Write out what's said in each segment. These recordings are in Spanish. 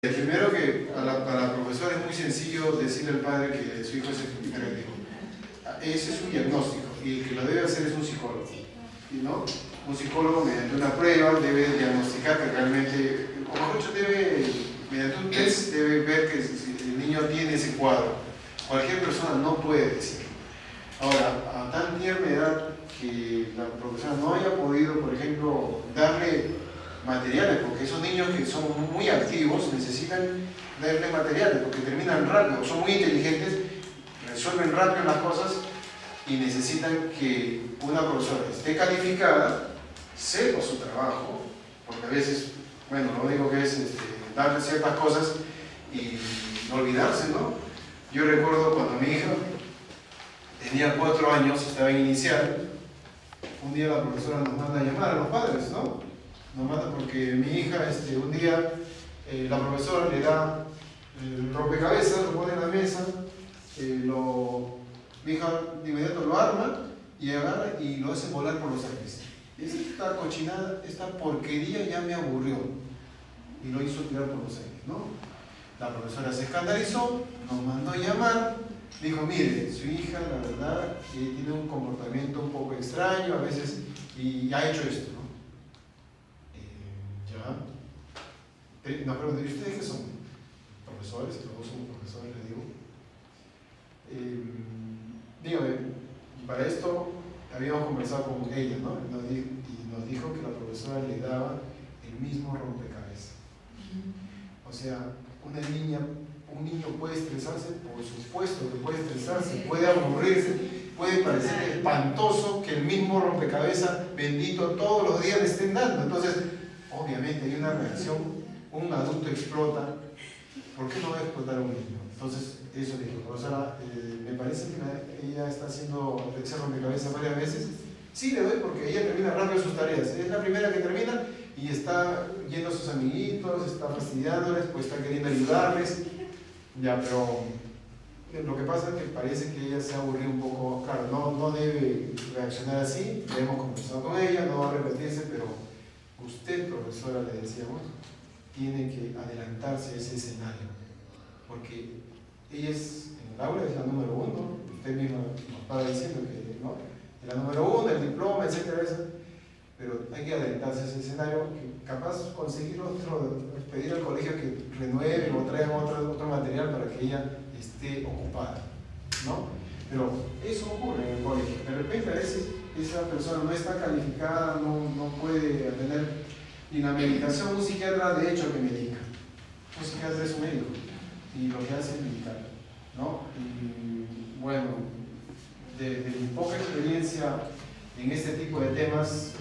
Primero que para la profesora es muy sencillo decirle al padre que su hijo es hiperactivo. Ese es un diagnóstico y el que lo debe hacer es un psicólogo. ¿No? Un psicólogo mediante una prueba debe diagnosticar que realmente, o mejor dicho, mediante un test debe ver que si el niño tiene ese cuadro. Cualquier persona no puede decirlo. Ahora, a tan tierna edad que la profesora no haya podido, por ejemplo, darle materiales, porque esos niños que son muy activos necesitan darle materiales, porque terminan rápido, son muy inteligentes, resuelven rápido las cosas y necesitan que una profesora esté calificada, sepa su trabajo, porque a veces, bueno, lo único que es darle ciertas cosas y no olvidarse, ¿no? Yo recuerdo cuando mi hija tenía 4 años, estaba en inicial, un día la profesora nos manda a llamar a los padres, ¿no? Nos manda porque mi hija, un día la profesora le da el rompecabezas, lo pone en la mesa, mi hija de inmediato lo arma y agarra y lo hace volar por los aires. Dice, esta cochinada, esta porquería ya me aburrió. Y lo hizo tirar por los aires, ¿no? La profesora se escandalizó, nos mandó a llamar, dijo, mire, su hija, la verdad, tiene un comportamiento un poco extraño a veces y ha hecho esto, ¿no? Nos preguntan, ¿y ustedes qué son? Profesores, todos somos profesores, les digo. Dígame, y para esto habíamos conversado con ella, ¿no? Y nos dijo que la profesora le daba el mismo rompecabezas. O sea, un niño puede estresarse, por supuesto que puede estresarse, puede aburrirse, puede parecer espantoso que el mismo rompecabezas bendito todos los días le estén dando. Entonces, obviamente hay una reacción, un adulto explota, ¿por qué no va a explotar a un niño? Entonces, eso le dijo, profesora, me parece que ella está haciendo ese rompecabezas varias veces. Sí, le doy porque ella termina rápido sus tareas, es la primera que termina y está yendo a sus amiguitos, está fastidiándoles, pues está queriendo ayudarles. Ya, pero lo que pasa es que parece que ella se ha aburrido un poco. Claro, no debe reaccionar así, ya hemos conversado con ella, no va a repetirse, pero usted, profesora, le decíamos, tiene que adelantarse a ese escenario, porque ella es, en el aula es la número 1, usted mismo nos estaba diciendo que no, es la número 1, el diploma, etcétera, pero hay que adelantarse a ese escenario, que capaz conseguir pedir al colegio que renueve o traigan otro material para que ella esté ocupada, ¿no? Pero eso ocurre en el colegio, de repente a veces esa persona no está calificada, no puede atender, y la medicación, un psiquiatra de hecho que medica, un psiquiatra es un médico, y lo que hace es medicar, ¿no? Y bueno, de mi poca experiencia en este tipo de temas,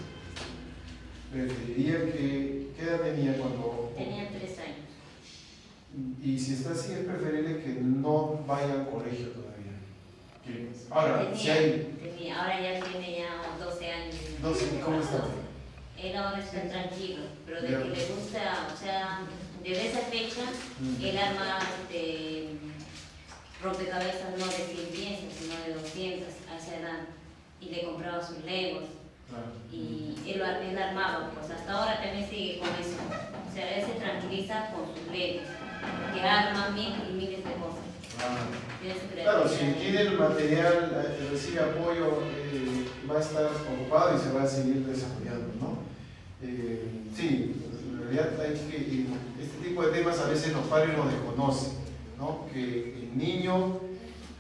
preferiría que, ¿qué edad tenía cuando? Tenía 3 años. Y si está así, es preferible que no vaya al colegio todavía. Ahora, si hay... Ahora ya tiene ya 12 años. 12, ¿cómo está? Él ahora está tranquilo, pero de que le gusta, o sea, desde esa fecha, él arma rompecabezas no de 100 piezas, sino de 200 a esa edad, y le compraba sus legos. Claro. Y él armaba, pues hasta ahora también sigue con eso. O sea, él se tranquiliza con sus legos, que arman miles y miles de cosas. Claro, si tiene el material, recibe apoyo, va a estar ocupado y se va a seguir desarrollando, ¿no? Sí, en realidad este tipo de temas a veces los padres los desconocen, ¿no? Que el niño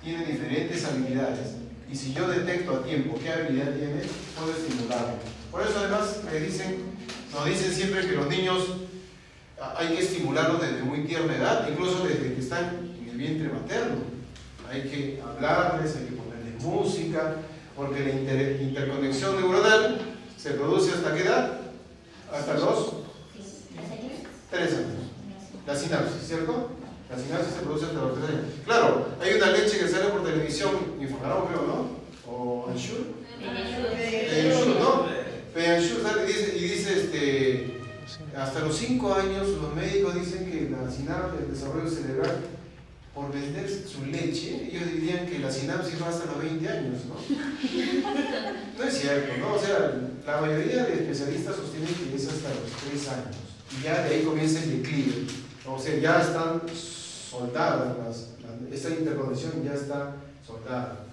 tiene diferentes habilidades. Y si yo detecto a tiempo qué habilidad tiene, puedo estimularlo. Por eso además nos dicen siempre que los niños hay que estimularlos desde muy tierna edad, incluso desde que están en el vientre materno. Hay que hablarles, hay que ponerles música, porque la interconexión neuronal se produce ¿hasta qué edad? Hasta los 3 años. La sinapsis, ¿cierto? La sinapsis se produce hasta los 3 años. Claro, hay una leche que sale por televisión, Infocarao creo, ¿no? O Ensure. Ensure, ¿no? Ensure sale y dice, hasta los 5 años los médicos dicen que la sinapsis, el desarrollo cerebral, por vender su leche, ellos dirían que la sinapsis va hasta los 20 años, ¿no? No es cierto, ¿no? O sea, la mayoría de especialistas sostienen que es hasta los 3 años. Y ya de ahí comienza el declive. O sea, ya están soldadas, esta interconexión ya está soldada.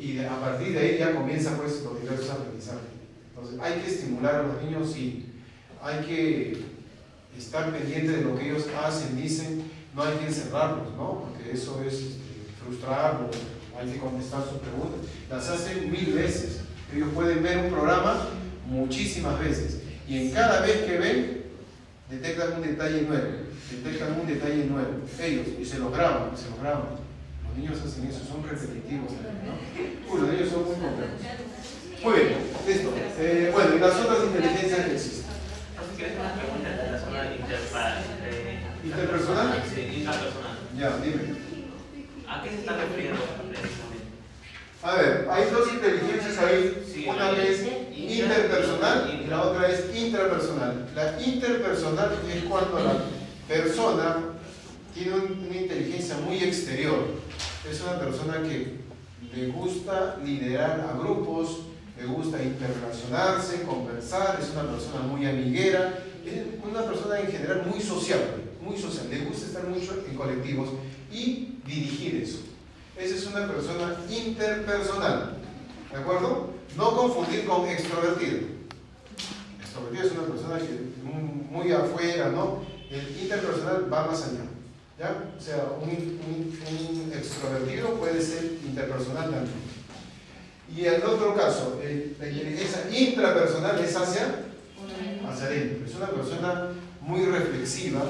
Y a partir de ahí ya comienza pues los diversos aprendizajes. Entonces, hay que estimular a los niños, sí. Hay que estar pendiente de lo que ellos hacen, dicen. No hay que encerrarlos, ¿no? Porque eso es frustrarlos. Hay que contestar sus preguntas. Las hacen 1000 veces. Ellos pueden ver un programa muchísimas veces. Y en cada vez que ven, detectan un detalle nuevo. Ellos, y se lo graban. Los niños hacen eso, son repetitivos, ¿no? Los niños son muy complejos. Muy bien, listo. Bueno, y las otras inteligencias que existen. ¿Quieres una pregunta de la zona interpersonal? Sí, intrapersonal. Ya, dime. ¿A qué se está refiriendo precisamente? A ver, hay dos inteligencias ahí. Sí, una es interpersonal y la otra es intrapersonal. La interpersonal es cuando la persona tiene una inteligencia muy exterior. Es una persona que le gusta liderar a grupos, le gusta interrelacionarse, conversar, es una persona muy amiguera, es una persona en general muy social, le gusta estar mucho en colectivos y dirigir eso. Esa es una persona interpersonal, ¿de acuerdo? No confundir con extrovertido. Extrovertido es una persona que muy afuera, ¿no? El interpersonal va más allá, ¿ya? O sea, un extrovertido puede ser interpersonal también. Y el otro caso, la inteligencia intrapersonal es hacia adentro. Es una persona muy reflexiva,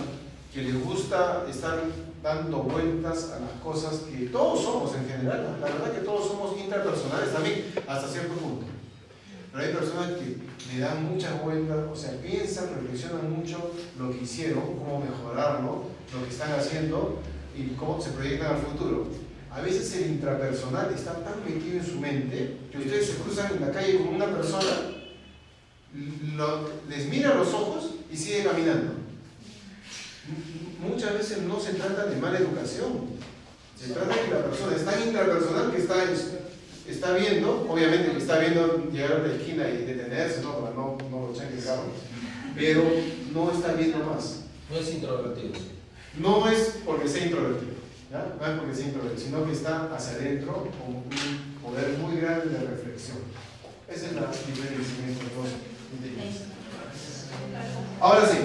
que le gusta estar dando vueltas a las cosas que todos somos en general. La verdad que todos somos intrapersonales también, hasta cierto punto. Pero hay personas que le dan muchas vueltas, o sea, piensan, reflexionan mucho lo que hicieron, cómo mejorarlo, lo que están haciendo y cómo se proyectan al futuro. A veces el intrapersonal está tan metido en su mente que ustedes se cruzan en la calle con una persona, les mira a los ojos y sigue caminando. Muchas veces no se trata de mala educación, se trata de que la persona es tan intrapersonal que está viendo, obviamente que está viendo llegar a la esquina y detenerse, ¿no? Para no lo echan el carro, pero no está viendo más. No es introvertido. No es porque sea introvertido, ¿ya? No es porque sea introvertido, sino que está hacia adentro con un poder muy grande de reflexión. Esa es la diferencia entre los dos inteligencias. Ahora sí,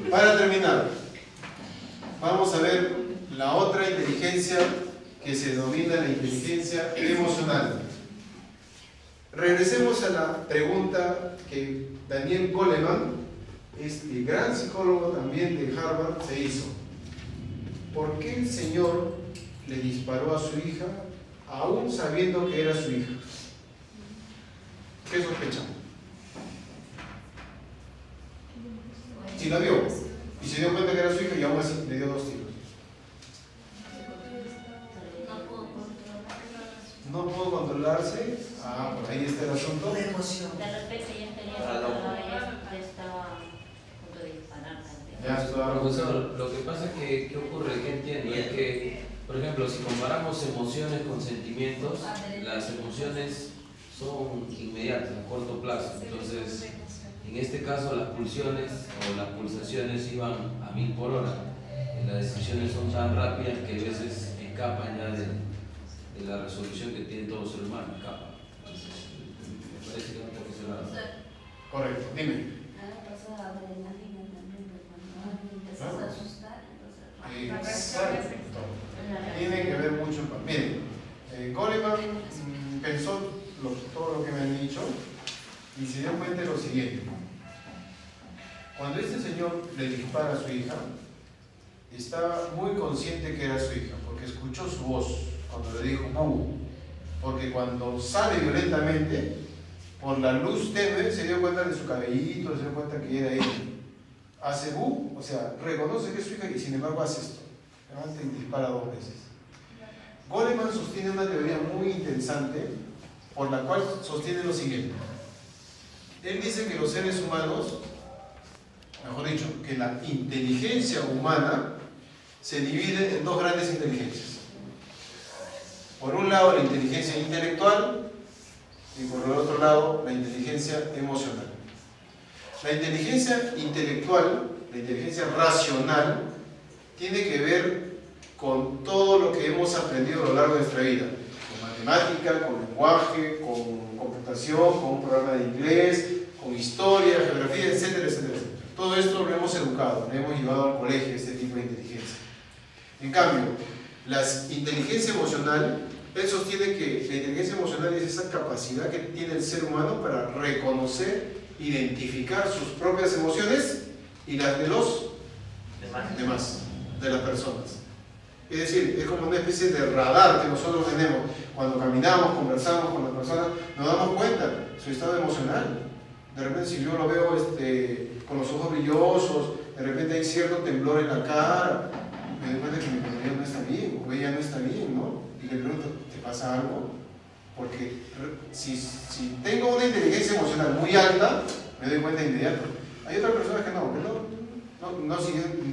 para terminar, vamos a ver la otra inteligencia que se denomina la inteligencia emocional. Regresemos a la pregunta que Daniel Goleman, este gran psicólogo también de Harvard, se hizo. ¿Por qué el Señor le disparó a su hija aún sabiendo que era su hija? ¿Qué sospechamos? Si la vio y se dio cuenta que era su hija y aún así le dio 2 tiros. No pudo controlarse. Ah, por ahí está el asunto. De emoción. De repente ya tenía ya estaba a punto de disparar. Ya está. Profesor, lo que pasa es que, ¿qué ocurre? ¿Qué entiendo? Es que, por ejemplo, si comparamos emociones con sentimientos, las emociones son inmediatas, a corto plazo. Entonces, en este caso, las pulsiones o las pulsaciones iban a 1000 por hora. Las decisiones son tan rápidas que a veces escapan ya de la resolución que tiene todo ser humano, escapa. Entonces, me parece que es un poco cerrado. Correcto, dime. Exacto. Tiene que ver mucho. Miren, Goleman pensó todo lo que me han dicho y se dio cuenta de lo siguiente. Cuando este señor le dispara a su hija, estaba muy consciente que era su hija, porque escuchó su voz cuando le dijo "bu", porque cuando sale violentamente, por la luz tenue, se dio cuenta de su cabellito, se dio cuenta que era ella. Hace "bu", o sea, reconoce que es su hija y sin embargo hace esto, levanta y dispara 2 veces. Goleman sostiene una teoría muy interesante, por la cual sostiene lo siguiente. Él dice que los seres humanos, mejor dicho, que la inteligencia humana se divide en 2 grandes inteligencias. Por un lado, la inteligencia intelectual y por el otro lado, la inteligencia emocional. La inteligencia intelectual la inteligencia racional, tiene que ver con todo lo que hemos aprendido a lo largo de nuestra vida, con matemática, con lenguaje, con computación, con un programa de inglés, con historia, geografía, etcétera, etcétera, etcétera. Todo esto lo hemos educado, lo hemos llevado al colegio, este tipo de inteligencia. En cambio, la inteligencia emocional, él sostiene que la inteligencia emocional es esa capacidad que tiene el ser humano para reconocer, identificar sus propias emociones y las de los demás, de las personas. Es decir, es como una especie de radar que nosotros tenemos. Cuando caminamos, conversamos con las personas, nos damos cuenta de su estado emocional. De repente, si yo lo veo con los ojos brillosos, de repente hay cierto temblor en la cara, me doy cuenta que mi padre no está bien, o ella no está bien, ¿no? Y le pregunto, ¿te pasa algo? Porque si tengo una inteligencia emocional muy alta, me doy cuenta de inmediato. Hay otras personas que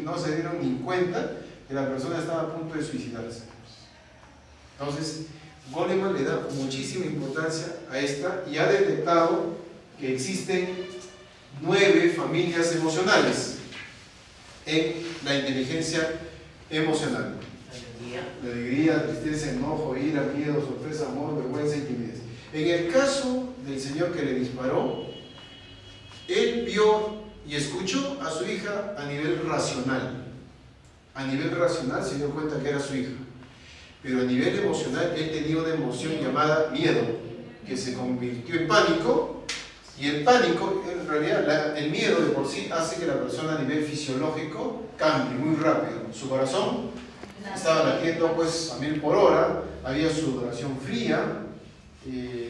no se dieron ni cuenta que la persona estaba a punto de suicidarse. Entonces, Goleman le da muchísima importancia a esta y ha detectado que existen 9 familias emocionales en la inteligencia emocional. La alegría, tristeza, enojo, ira, miedo, sorpresa, amor, vergüenza y timidez. En el caso del señor que le disparó, él vio y escuchó a su hija a nivel racional. A nivel racional se dio cuenta que era su hija. Pero a nivel emocional, él tenía una emoción llamada miedo, que se convirtió en pánico. Y el pánico, en realidad, el miedo de por sí hace que la persona a nivel fisiológico cambie muy rápido. Su corazón estaba latiendo pues a 1000 por hora, había sudoración fría,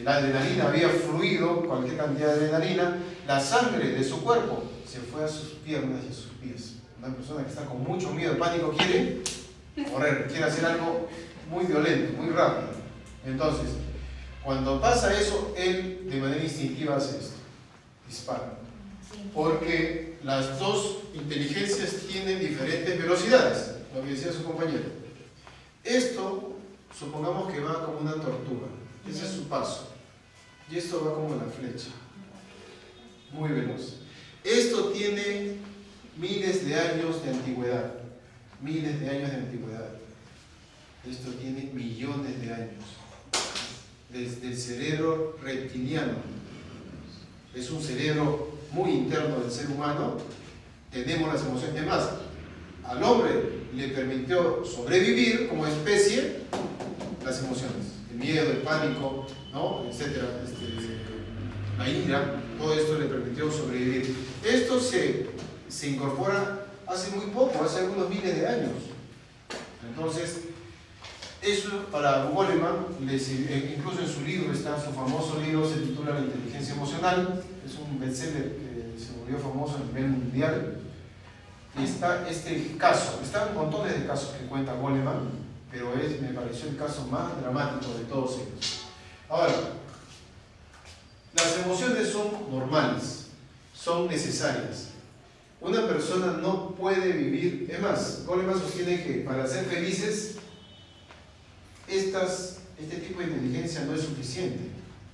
la adrenalina había fluido, cualquier cantidad de adrenalina, la sangre de su cuerpo se fue a sus piernas y a sus pies. Una persona que está con mucho miedo, pánico, quiere correr, quiere hacer algo muy violento, muy rápido. Entonces, cuando pasa eso, él de manera instintiva hace esto, dispara. Porque las dos inteligencias tienen diferentes velocidades, lo que decía su compañero. Esto, supongamos que va como una tortuga, ese es su paso, y esto va como la flecha, muy veloz. Esto tiene miles de años de antigüedad, miles de años de antigüedad. Esto tiene millones de años, desde el cerebro reptiliano. Es un cerebro muy interno del ser humano, tenemos las emociones. Además, al hombre le permitió sobrevivir como especie las emociones, el miedo, el pánico, ¿no? Etcétera, la ira, todo esto le permitió sobrevivir. Esto se incorpora hace muy poco, hace algunos miles de años. Entonces, eso para Goleman, incluso en su libro, su famoso libro se titula La inteligencia emocional, es un bestseller que se volvió famoso a nivel mundial. Y está este caso, están montones de casos que cuenta Goleman, pero me pareció el caso más dramático de todos ellos. Ahora, las emociones son normales, son necesarias. Una persona no puede vivir, es más, Goleman sostiene que para ser felices, este tipo de inteligencia no es suficiente,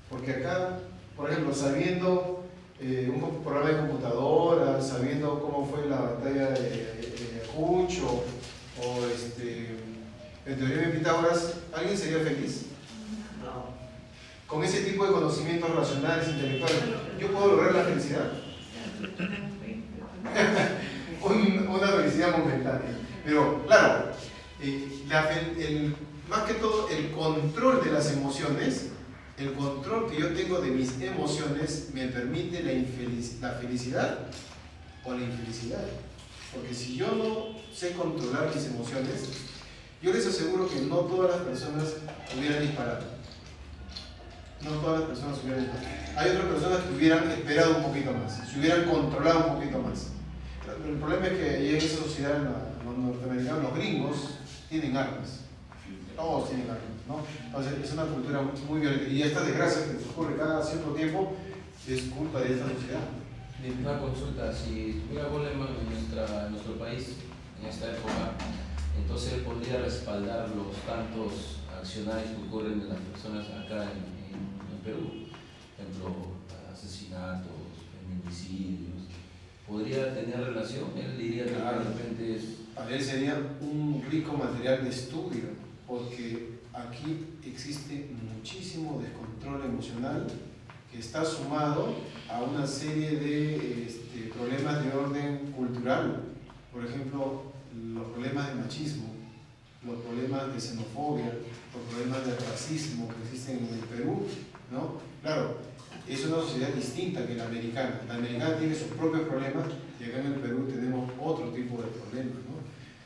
porque acá, por ejemplo, sabiendo un programa de computadora, sabiendo cómo fue la batalla de Ayacucho o el teorema de Pitágoras, ¿alguien sería feliz? No. Con ese tipo de conocimientos racionales, intelectuales, ¿yo puedo lograr la felicidad? Una felicidad momentánea. Pero, claro, más que todo, el control de las emociones, el control que yo tengo de mis emociones, me permite la felicidad o la infelicidad. Porque si yo no sé controlar mis emociones, yo les aseguro que no todas las personas hubieran disparado. No todas las personas hubieran disparado. Hay otras personas que hubieran esperado un poquito más, se hubieran controlado un poquito más. Pero el problema es que en esa sociedad, los norteamericanos, los gringos, tienen armas. Todos tienen armas, ¿no? Entonces es una cultura muy violenta. Y esta desgracia que ocurre cada cierto tiempo es culpa de esta sociedad. Una consulta, si tuviera Goleman en nuestro país, en esta época, entonces él podría respaldar los tantos accionarios que ocurren de las personas acá en Perú. Por ejemplo, asesinatos, feminicidios, podría tener relación, él diría que de repente es... Para él sería un rico material de estudio, porque aquí existe muchísimo descontrol emocional que está sumado a una serie de problemas de orden cultural. Por ejemplo, los problemas de machismo, los problemas de xenofobia, los problemas de racismo que existen en el Perú, ¿no? Claro, es una sociedad distinta que la americana. La americana tiene sus propios problemas y acá en el Perú tenemos otro tipo de problemas, ¿no?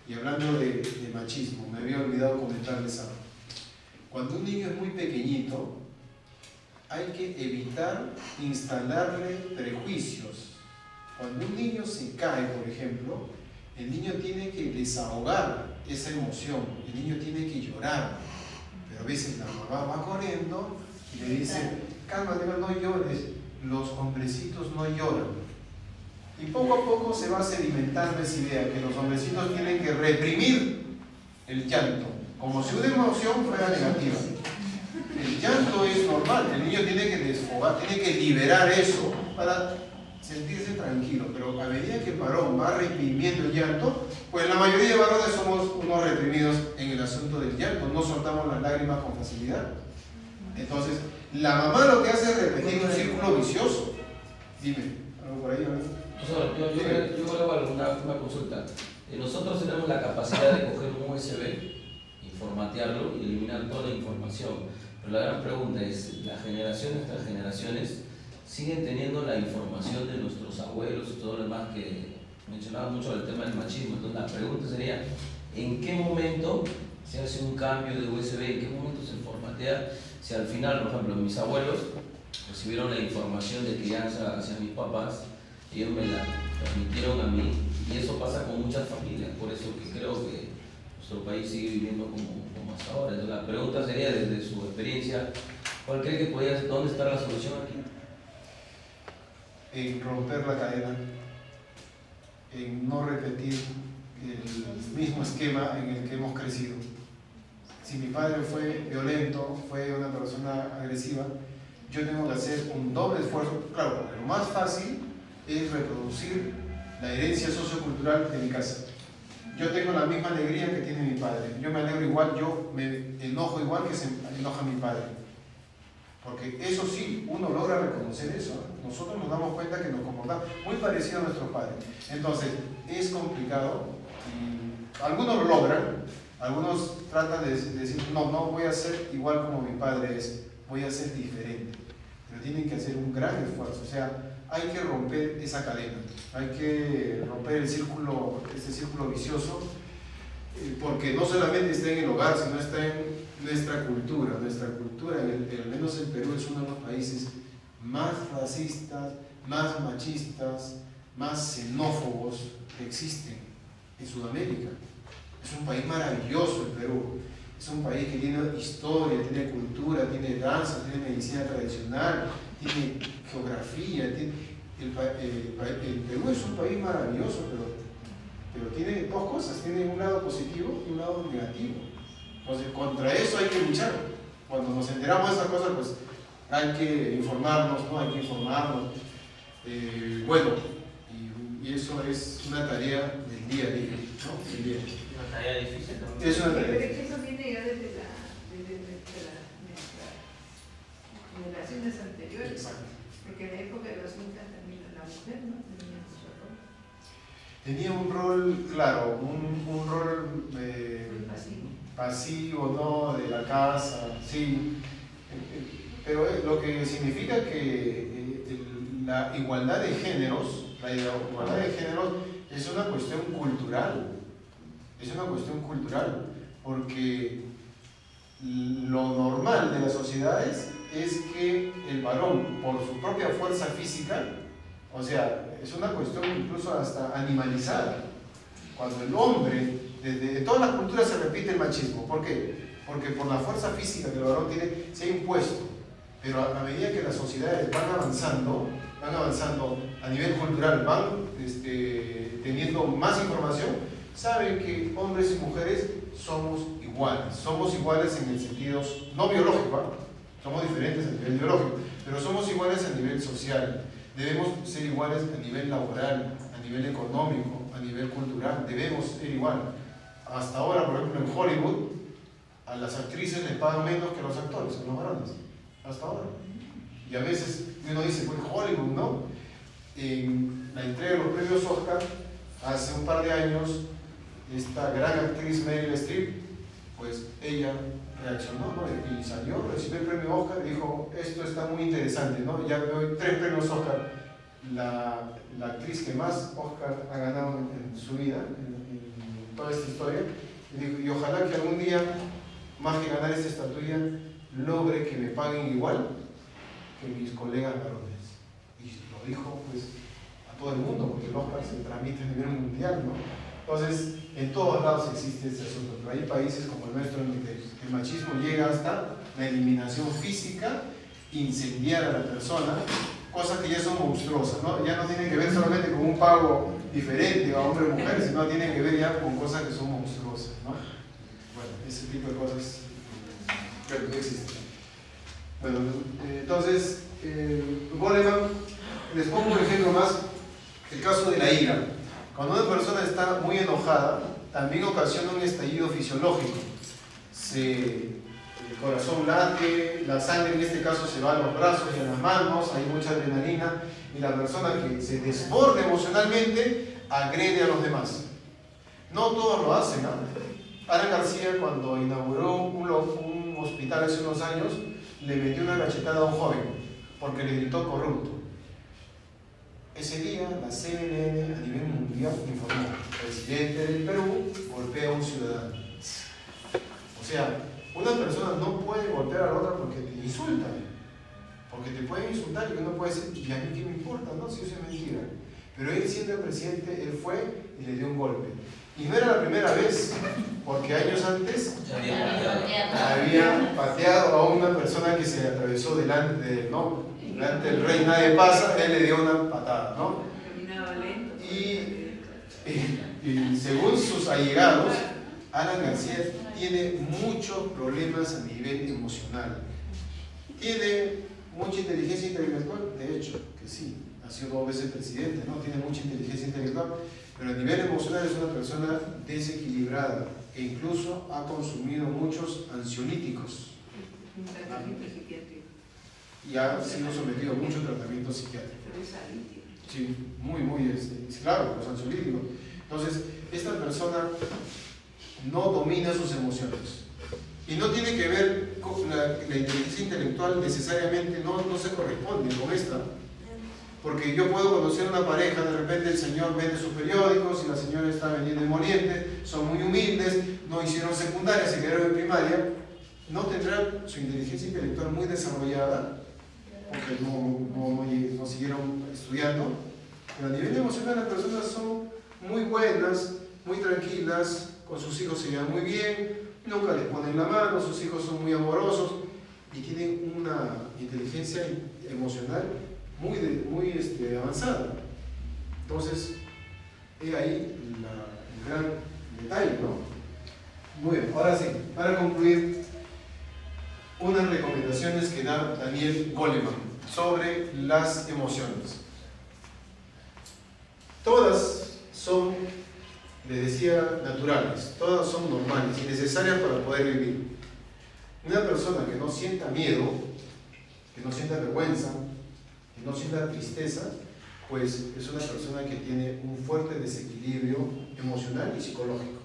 Y hablando de machismo, me había olvidado comentarles algo. Cuando un niño es muy pequeñito, hay que evitar instalarle prejuicios. Cuando un niño se cae, por ejemplo, el niño tiene que desahogar esa emoción, el niño tiene que llorar, pero a veces la mamá va corriendo y le dice, cálmate, no llores, los hombrecitos no lloran. Y poco a poco se va sedimentando esa idea que los hombrecitos tienen que reprimir el llanto, como si una emoción fuera negativa. El llanto es normal, el niño tiene que desfogar, tiene que liberar eso para sentirse tranquilo, pero a medida que el varón va reprimiendo el llanto, pues la mayoría de varones somos unos reprimidos en el asunto del llanto, no soltamos las lágrimas con facilidad. Entonces, la mamá lo que hace es repetir un círculo vicioso. Dime, ¿algo por ahí? Profesor, yo hago una consulta. Nosotros tenemos la capacidad de coger un USB y formatearlo y eliminar toda la información. Pero la gran pregunta es, ¿las generaciones tras generaciones siguen teniendo la información de nuestros abuelos y todo lo demás que mencionaba mucho el tema del machismo? Entonces la pregunta sería, ¿en qué momento se hace un cambio de USB? ¿En qué momento se formatea? Si al final, por ejemplo, mis abuelos recibieron la información de crianza hacia mis papás, ellos me la transmitieron a mí, y eso pasa con muchas familias, por eso que creo que nuestro país sigue viviendo como hasta ahora. Entonces la pregunta sería, desde su experiencia, ¿cuál cree que podría ser, dónde está la solución aquí? En romper la cadena, en no repetir el mismo esquema en el que hemos crecido. Si mi padre fue violento, fue una persona agresiva, yo tengo que hacer un doble esfuerzo. Claro, lo más fácil es reproducir la herencia sociocultural de mi casa. Yo tengo la misma alegría que tiene mi padre, yo me alegro igual, yo me enojo igual que se enoja mi padre. Porque eso sí, uno logra reconocer eso. Nosotros nos damos cuenta que nos comportamos muy parecido a nuestros padres. Entonces, es complicado. Y algunos lo logran, algunos tratan de decir, no voy a ser igual como mi padre es, voy a ser diferente. Pero tienen que hacer un gran esfuerzo. O sea, hay que romper esa cadena, hay que romper este círculo vicioso, porque no solamente está en el hogar, sino está en nuestra cultura. Nuestra cultura, al menos el Perú, es uno de los países más racistas, más machistas, más xenófobos que existen en Sudamérica. Es un país maravilloso el Perú, es un país que tiene historia, tiene cultura, tiene danza, tiene medicina tradicional, tiene geografía, el Perú es un país maravilloso, pero tiene dos cosas, tiene un lado positivo y un lado negativo. Entonces, contra eso hay que luchar. Cuando nos enteramos de esas cosas, pues hay que informarnos, ¿no? Hay que informarnos. Bueno, y eso es una tarea del día a día, ¿no? Del día. Una tarea difícil también. Es una tarea. Pero eso viene ya desde nuestras generaciones anteriores. Exacto. Porque en la época de los incas también la mujer, ¿no? Tenía un rol, claro, un rol pasivo, ¿no? De la casa, sí. Pero lo que significa que la igualdad de géneros, es una cuestión cultural. Es una cuestión cultural, porque lo normal de las sociedades es que el varón, por su propia fuerza física, o sea, es una cuestión incluso hasta animalizada. Cuando el hombre, desde todas las culturas se repite el machismo. ¿Por qué? Porque por la fuerza física que el varón tiene, se ha impuesto. Pero a medida que las sociedades van avanzando a nivel cultural, van teniendo más información, saben que hombres y mujeres somos iguales en el sentido no biológico, ¿eh? Somos diferentes a nivel biológico, pero somos iguales a nivel social. Debemos ser iguales a nivel laboral, a nivel económico, a nivel cultural, debemos ser igual. Hasta ahora, por ejemplo, en Hollywood, a las actrices les pagan menos que a los actores, a los varones. Hasta ahora. Y a veces uno dice, pues Hollywood, ¿no? En la entrega de los premios Oscar, hace un par de años, esta gran actriz Meryl Streep, pues ella reaccionó, ¿no? Y salió, recibió el premio Oscar y dijo, esto está muy interesante, ¿no? Ya veo 3 premios Oscar, la actriz que más Oscar ha ganado en su vida, en toda esta historia, y dijo, y ojalá que algún día, más que ganar esta estatuilla, logre que me paguen igual que mis colegas varones. Y lo dijo pues a todo el mundo, porque el Oscar se transmite a nivel mundial, ¿no? Entonces, en todos lados existe este asunto, pero hay países como el nuestro en el que el machismo llega hasta la eliminación física, incendiar a la persona, cosas que ya son monstruosas, ¿no? Ya no tienen que ver solamente con un pago diferente a hombre o mujer, sino tienen que ver ya con cosas que son monstruosas, ¿no? Bueno, ese tipo de cosas que existen. Bueno, entonces, Goleman, les pongo un ejemplo más, el caso de la ira. Cuando una persona está muy enojada, también ocasiona un estallido fisiológico. El corazón late, la sangre en este caso se va a los brazos y a las manos, hay mucha adrenalina, y la persona que se desborda emocionalmente agrede a los demás. No todos lo hacen, ¿no? Alan García, cuando inauguró un hospital hace unos años, le metió una cachetada a un joven porque le gritó corrupto. Ese día la CNN a nivel mundial informó: el presidente del Perú golpea a un ciudadano. O sea, una persona no puede golpear a la otra porque te insultan, porque te pueden insultar y uno puede decir, ¿y a mí qué me importa? No, si eso es mentira. Pero él, siendo el presidente, él fue y le dio un golpe. Y no era la primera vez, porque años antes había pateado a una persona que se atravesó delante de él, ¿no? Delante del rey nadie pasa, él le dio una patada, ¿no? Y según sus allegados, Alan García tiene muchos problemas a nivel emocional. Tiene mucha inteligencia intelectual, de hecho, que sí, ha sido 2 veces presidente, ¿no? Tiene mucha inteligencia intelectual, pero a nivel emocional es una persona desequilibrada e incluso ha consumido muchos ansiolíticos. Y ha sido sometido a mucho tratamiento psiquiátrico. Sí, claro, los ansiolíticos. Entonces, esta persona no domina sus emociones. Y no tiene que ver con la inteligencia intelectual necesariamente, no se corresponde con esta. Porque yo puedo conocer una pareja, de repente el señor vende sus periódicos y la señora está vendiendo emolientes, son muy humildes, no hicieron secundaria, se quedaron en primaria, no tendrá su inteligencia intelectual muy desarrollada, porque no siguieron estudiando, pero a nivel emocional las personas son muy buenas, muy tranquilas, con sus hijos se llevan muy bien, nunca les ponen la mano, sus hijos son muy amorosos y tienen una inteligencia emocional muy avanzada. Entonces, he ahí el gran detalle, ¿no? Muy bien, ahora sí, para concluir, unas recomendaciones que da Daniel Goleman sobre las emociones. Todas son, les decía, naturales, todas son normales y necesarias para poder vivir. Una persona que no sienta miedo, que no sienta vergüenza, que no sienta tristeza, pues es una persona que tiene un fuerte desequilibrio emocional y psicológico.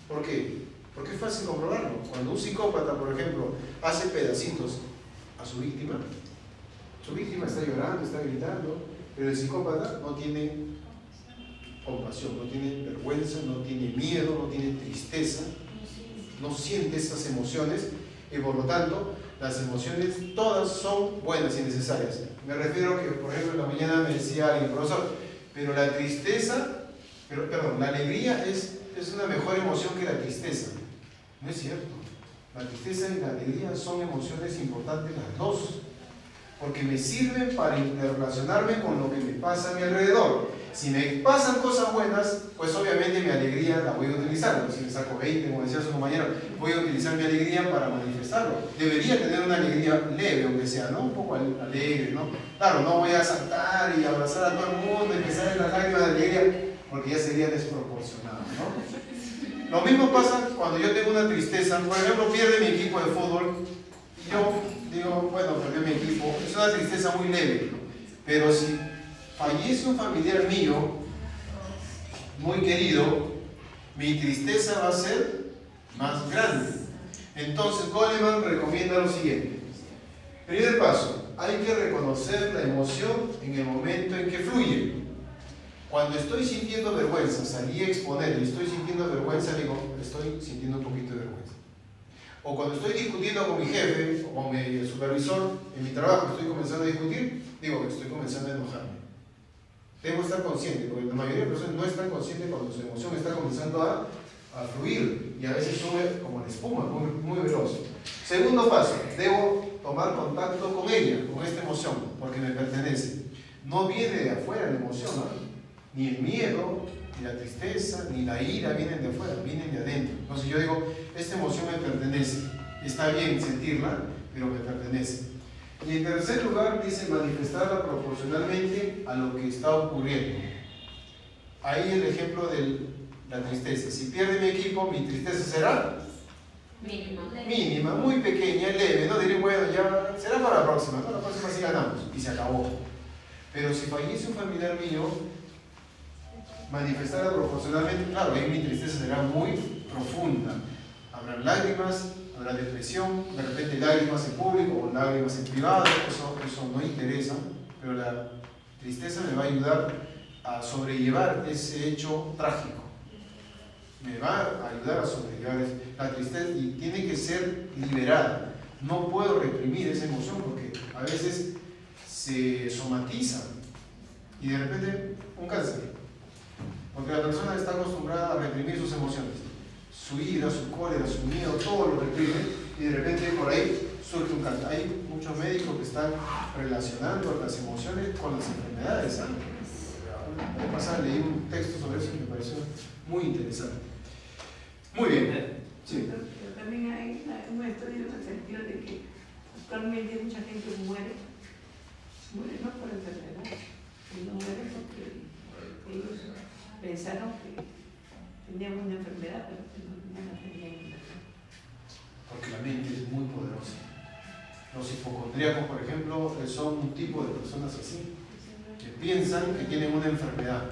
¿Por qué? Porque es fácil comprobarlo. Cuando un psicópata, por ejemplo, hace pedacitos a su víctima está llorando, está gritando, pero el psicópata no tiene compasión, no tiene vergüenza, no tiene miedo, no tiene tristeza, no siente esas emociones y por lo tanto las emociones todas son buenas y necesarias. Me refiero que, por ejemplo, en la mañana me decía alguien, profesor, pero la alegría es una mejor emoción que la tristeza. No es cierto. La tristeza y la alegría son emociones importantes las dos, porque me sirven para interrelacionarme con lo que me pasa a mi alrededor. Si me pasan cosas buenas, pues obviamente mi alegría la voy a utilizar. Si me saco 20, como decía su compañero, voy a utilizar mi alegría para manifestarlo. Debería tener una alegría leve, aunque sea, ¿no? Un poco alegre, ¿no? Claro, no voy a saltar y abrazar a todo el mundo, empezar en las lágrimas de alegría, porque ya sería desproporcionado, ¿no? Lo mismo pasa cuando yo tengo una tristeza. Por ejemplo, pierde mi equipo de fútbol. Y yo digo, bueno, perdió mi equipo. Es una tristeza muy leve. Pero si fallece un familiar mío, muy querido, mi tristeza va a ser más grande. Entonces, Goleman recomienda lo siguiente. Primer paso, hay que reconocer la emoción en el momento en que fluye. Cuando estoy sintiendo vergüenza, salí a exponer y estoy sintiendo vergüenza, digo, estoy sintiendo un poquito de vergüenza. O cuando estoy discutiendo con mi jefe o con mi supervisor en mi trabajo, estoy comenzando a discutir, digo que estoy comenzando a enojarme. Debo estar consciente, porque la mayoría de personas no están conscientes cuando su emoción está comenzando a fluir y a veces sube como la espuma, muy veloz. Segundo paso, debo tomar contacto con ella, con esta emoción, porque me pertenece. No viene de afuera la emoción, ¿no? Ni el miedo, ni la tristeza, ni la ira vienen de afuera, vienen de adentro. Entonces yo digo, esta emoción me pertenece. Está bien sentirla, pero me pertenece. Y en tercer lugar dice manifestarla proporcionalmente a lo que está ocurriendo. Ahí el ejemplo de la tristeza. Si pierde mi equipo, mi tristeza será mínima, muy pequeña, leve. No diré, bueno, ya será para la próxima, ¿no? La próxima sí ganamos y se acabó. Pero si fallece un familiar mío, manifestarla proporcionalmente, claro, ahí mi tristeza será muy profunda. Habrá lágrimas, habrá depresión, de repente lágrimas en público o lágrimas en privado, eso no interesa, pero la tristeza me va a ayudar a sobrellevar ese hecho trágico. Me va a ayudar a sobrellevar la tristeza y tiene que ser liberada. No puedo reprimir esa emoción porque a veces se somatiza y de repente un cáncer. Porque la persona está acostumbrada a reprimir sus emociones. Su ira, su cólera, su miedo, todo lo reprime y de repente por ahí surge un cáncer. Hay muchos médicos que están relacionando las emociones con las enfermedades. ¿Sabes? La vez pasada leí un texto sobre eso que me pareció muy interesante. Muy bien. Sí. Pero también hay un estudio en el sentido de que actualmente mucha gente muere no por enfermedad, sino muere porque ellos pensaron que tenían una enfermedad, pero que no la tenían. Porque la mente es muy poderosa. Los hipocondríacos, por ejemplo, son un tipo de personas así, que piensan que tienen una enfermedad,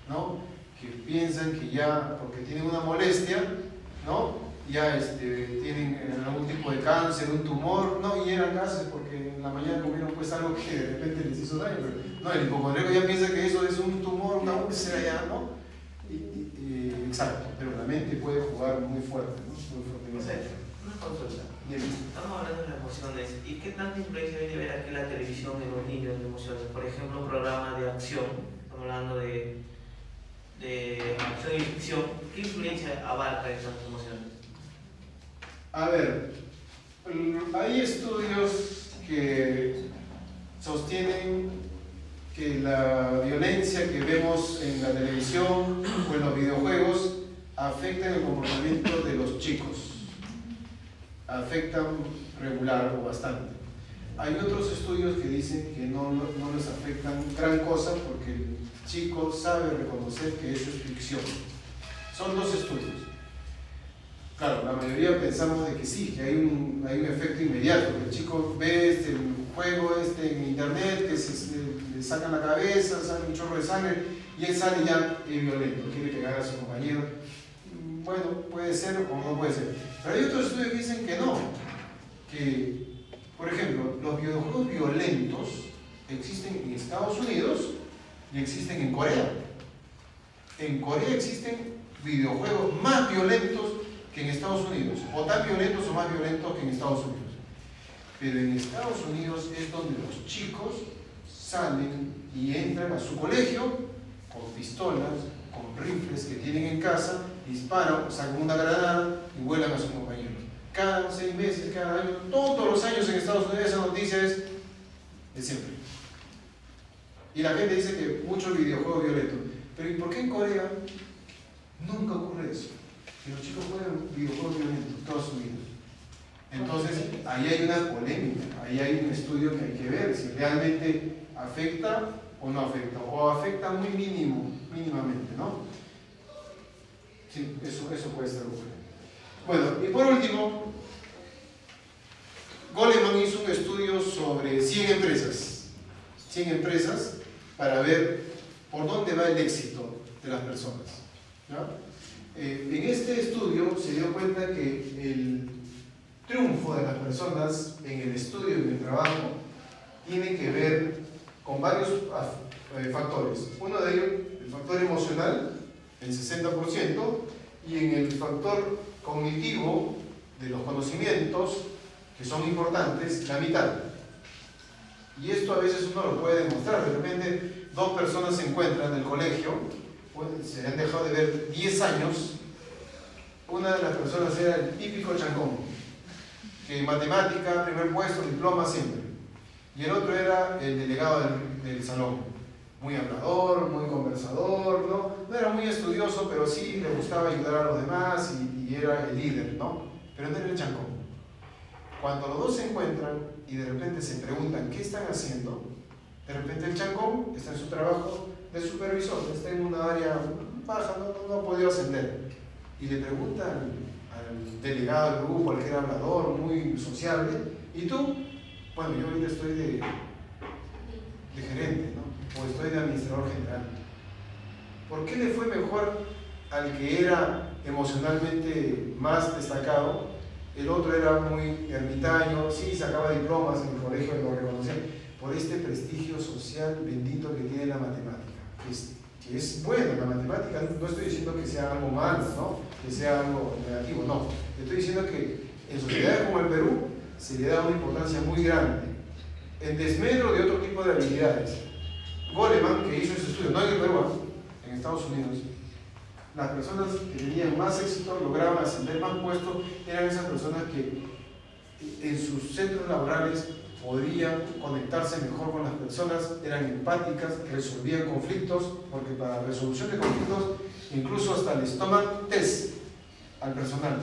¿no? Que piensan que ya, porque tienen una molestia, ¿no? Ya tienen algún tipo de cáncer, un tumor, ¿no? Y eran gases porque en la mañana comieron pues algo que de repente les hizo daño. Pero, no, el hipocondríaco ya piensa que eso es un tumor, una úlcera ya, ¿no? Exacto, pero la mente puede jugar muy fuerte, ¿no? Muy fuerte. Una consulta. Estamos hablando de las emociones. ¿Y qué tanta influencia viene a ver aquí la televisión en los niños de emociones? Por ejemplo, un programa de acción. Estamos hablando de acción y ficción. ¿Qué influencia abarca estas emociones? A ver, hay estudios que sostienen que la violencia que vemos en la televisión o en los videojuegos afecta el comportamiento de los chicos. Afectan regular o bastante. Hay otros estudios que dicen que no les afectan gran cosa porque el chico sabe reconocer que eso es ficción. Son dos estudios. Claro, la mayoría pensamos de que sí, que hay un efecto inmediato, que el chico ve el juego en internet, que le sacan la cabeza, sale un chorro de sangre y él sale ya violento, quiere pegar a su compañero. Bueno, puede ser o no puede ser. Pero hay otros estudios que dicen que no, que, por ejemplo, los videojuegos violentos existen en Estados Unidos y existen en Corea. En Corea existen videojuegos más violentos que en Estados Unidos, o tan violentos o más violentos que en Estados Unidos. Pero en Estados Unidos es donde los chicos salen y entran a su colegio con pistolas, con rifles que tienen en casa, disparan, sacan una granada y vuelan a sus compañeros. Cada 6 meses, cada año, todos los años en Estados Unidos esa noticia es de siempre. Y la gente dice que muchos videojuegos violentos. Pero ¿y por qué en Corea nunca ocurre eso? Que los chicos juegan videojuegos violentos toda su vida. Entonces, ahí hay una polémica, ahí hay un estudio que hay que ver si realmente afecta o no afecta, o afecta muy mínimamente, ¿no? Sí, eso puede estar ocurriendo. Bueno, y por último, Goleman hizo un estudio sobre 100 empresas para ver por dónde va el éxito de las personas, ¿no? En este estudio se dio cuenta que el triunfo de las personas en el estudio y en el trabajo tiene que ver con varios factores. Uno de ellos, el factor emocional, el 60%, y en el factor cognitivo de los conocimientos, que son importantes, la mitad. Y esto a veces uno lo puede demostrar. De repente, dos personas se encuentran en el colegio, se han dejado de ver 10 años. Una de las personas era el típico chancón, que en matemática, primer puesto, diploma siempre. Y el otro era el delegado del salón, muy hablador, muy conversador, no era muy estudioso, pero sí le gustaba ayudar a los demás y era el líder, ¿no? Pero no era el chancón. Cuando los dos se encuentran y de repente se preguntan qué están haciendo, de repente el chancón está en su trabajo de supervisor, está en una área baja, no ha podido ascender. Y le pregunta al delegado del grupo, al que era hablador, muy sociable, ¿y tú? Bueno, yo ahorita estoy de gerente, ¿no? O estoy de administrador general. ¿Por qué le fue mejor al que era emocionalmente más destacado? El otro era muy ermitaño, sí, sacaba diplomas en el colegio, lo reconocían, por este prestigio social bendito que tiene la matemática, que es bueno. La matemática, no estoy diciendo que sea algo malo, ¿no? Que sea algo negativo, no. Estoy diciendo que en sociedades como el Perú se le da una importancia muy grande en desmedro de otro tipo de habilidades. Goleman, que hizo ese estudio, no en el Perú, en Estados Unidos, las personas que tenían más éxito, lograban ascender más puestos, eran esas personas que en sus centros laborales podían conectarse mejor con las personas, eran empáticas, resolvían conflictos, porque para resolución de conflictos incluso hasta les toman test al personal.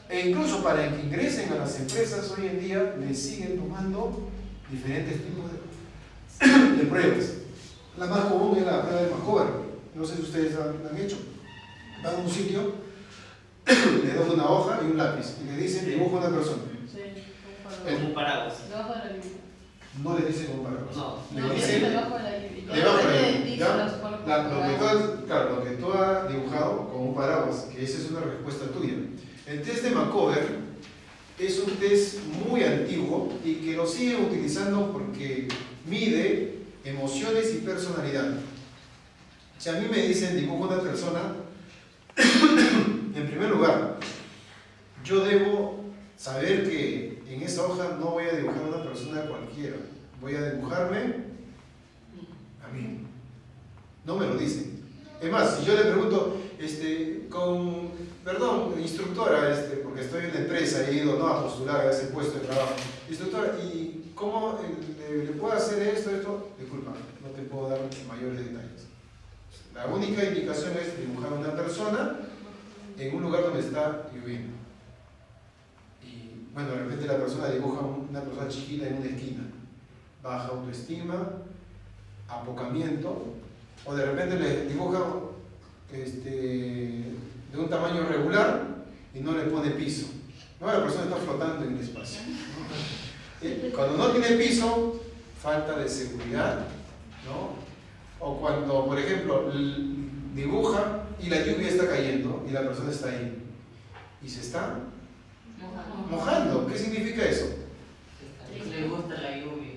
E incluso para que ingresen a las empresas hoy en día les siguen tomando diferentes tipos de pruebas. La más común es la prueba de McCover. No sé si ustedes la han hecho. Van a un sitio, le dan una hoja y un lápiz y le dicen dibuja una persona. Un paraguas. No le dicen un paraguas. No. Le dicen debajo de la lluvia. Lo que tú has dibujado con un paraguas, que esa es una respuesta tuya. El test de McCover es un test muy antiguo y que lo siguen utilizando porque mide emociones y personalidad. Si a mí me dicen dibujo una persona, en primer lugar, yo debo saber que en esa hoja no voy a dibujar a una persona cualquiera, voy a dibujarme a mí. No me lo dicen. Es más, si yo le pregunto, perdón, instructora, porque estoy en la empresa, he ido a postular a ese puesto de trabajo, instructora, ¿y cómo le puedo hacer esto? Disculpa, no te puedo dar mayores detalles. La única indicación es dibujar a una persona en un lugar donde está lloviendo. Y bueno, de repente la persona dibuja una persona chiquita en una esquina. Baja autoestima, apocamiento, o de repente le dibuja de un tamaño regular y no le pone piso. No, la persona está flotando en el espacio. Cuando no tiene piso, falta de seguridad, ¿no? O cuando, por ejemplo, dibuja y la lluvia está cayendo y la persona está ahí y se está mojando. ¿Qué significa eso? Le gusta la lluvia.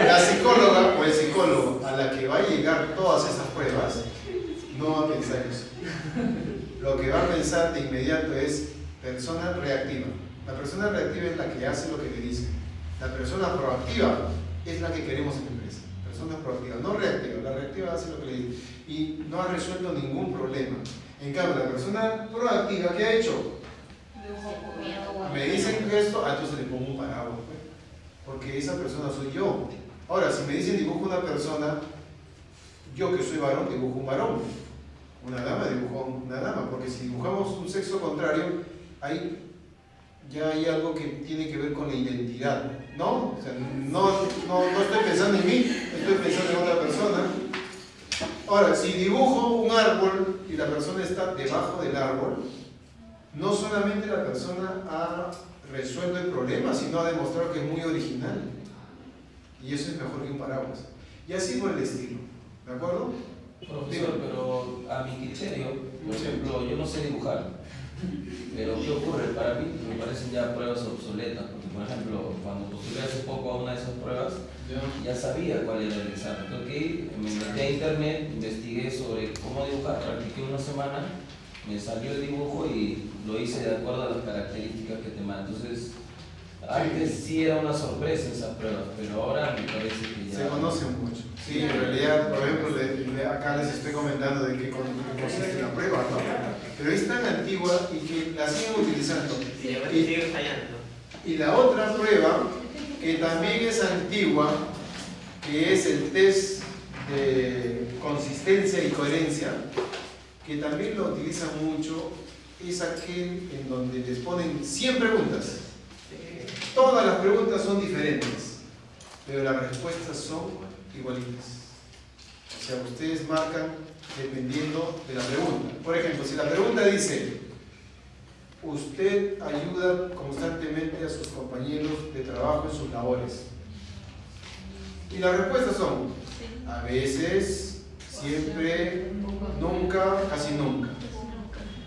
La psicóloga o el psicólogo a la que va a llegar todas esas pruebas no va a pensar eso. Lo que va a pensar de inmediato es persona reactiva. La persona reactiva es la que hace lo que le dicen. La persona proactiva es la que queremos en la empresa. Persona proactiva, no reactiva. La reactiva hace lo que le dicen y no ha resuelto ningún problema. En cambio, la persona proactiva, ¿qué ha hecho? Me dicen que esto, entonces le pongo un paraguas, porque esa persona soy yo. Ahora, si me dicen dibujo una persona yo que soy varón dibujo un varón, una dama dibujo una dama, porque si dibujamos un sexo contrario, ahí ya hay algo que tiene que ver con la identidad, ¿no? O sea, no estoy pensando en mí, estoy pensando en otra persona. Ahora, si dibujo un árbol y la persona está debajo del árbol, no solamente la persona ha resuelto el problema, sino ha demostrado que es muy original. Y eso es mejor que un paraguas. Y así por el estilo, ¿de acuerdo? Profesor, pero a mi criterio, por ejemplo, yo no sé dibujar, pero ¿qué ocurre? Para mí me parecen ya pruebas obsoletas, porque por ejemplo, cuando postulé hace poco a una de esas pruebas, ya sabía cuál era el examen. Entonces, me metí a internet, investigué sobre cómo dibujar, practiqué una semana, me salió el dibujo y lo hice de acuerdo a las características que te mandan. Entonces, antes sí era una sorpresa esas pruebas, pero ahora me parece que ya... Se conocen mucho. Sí, en realidad, por ejemplo, acá les estoy comentando de qué consiste la prueba, ¿no? Pero es tan antigua y que la siguen utilizando. Y la otra prueba, que también es antigua, que es el test de consistencia y coherencia, que también lo utilizan mucho, es aquel en donde les ponen 100 preguntas. Todas las preguntas son diferentes, pero las respuestas son igualitas. O sea, ustedes marcan dependiendo de la pregunta. Por ejemplo, si la pregunta dice, usted ayuda constantemente a sus compañeros de trabajo en sus labores. Y las respuestas son, a veces, siempre, nunca, casi nunca.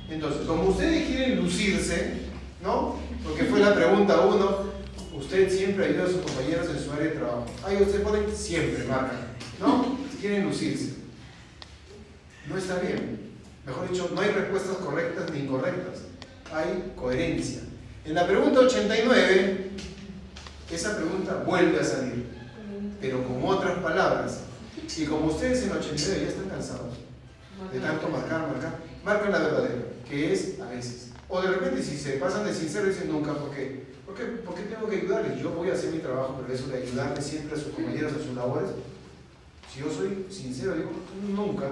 Entonces, como ustedes quieren lucirse, ¿no? Porque fue la pregunta 1, usted siempre ayuda a sus compañeros en su área de trabajo. Ahí ustedes ponen siempre, marcan, ¿no? Si quieren lucirse. No está bien. Mejor dicho, no hay respuestas correctas ni incorrectas. Hay coherencia. En la pregunta 89, esa pregunta vuelve a salir, pero con otras palabras. Y como ustedes en 89 ya están cansados de tanto marcan la verdadera, que es a veces. O de repente, si se pasan de sincero, dicen nunca, ¿por qué? ¿Por qué tengo que ayudarles? Yo voy a hacer mi trabajo, pero eso de ayudarle siempre a sus compañeros en sus labores, si yo soy sincero, digo nunca.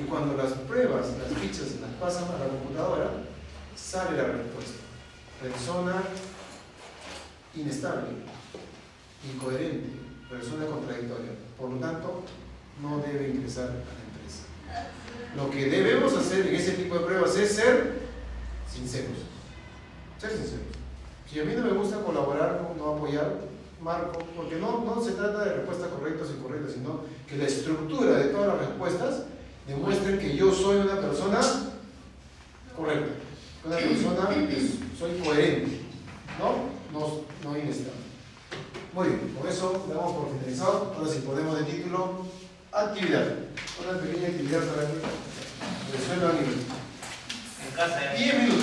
Y cuando las pruebas, las fichas, las pasan a la computadora, sale la respuesta. Persona inestable, incoherente, persona contradictoria. Por lo tanto, no debe ingresar a la empresa. Lo que debemos hacer en ese tipo de pruebas es ser sinceros. Ser sinceros. Si a mí no me gusta colaborar, no apoyar, marco, porque no se trata de respuestas correctas o incorrectas, sino que la estructura de todas las respuestas demuestren que yo soy una persona correcta, una persona que soy coherente, no inestable. Muy bien, con eso damos por finalizado. Ahora sí ponemos de título actividad. Una pequeña actividad para que resuelvan en casa. 10 minutos.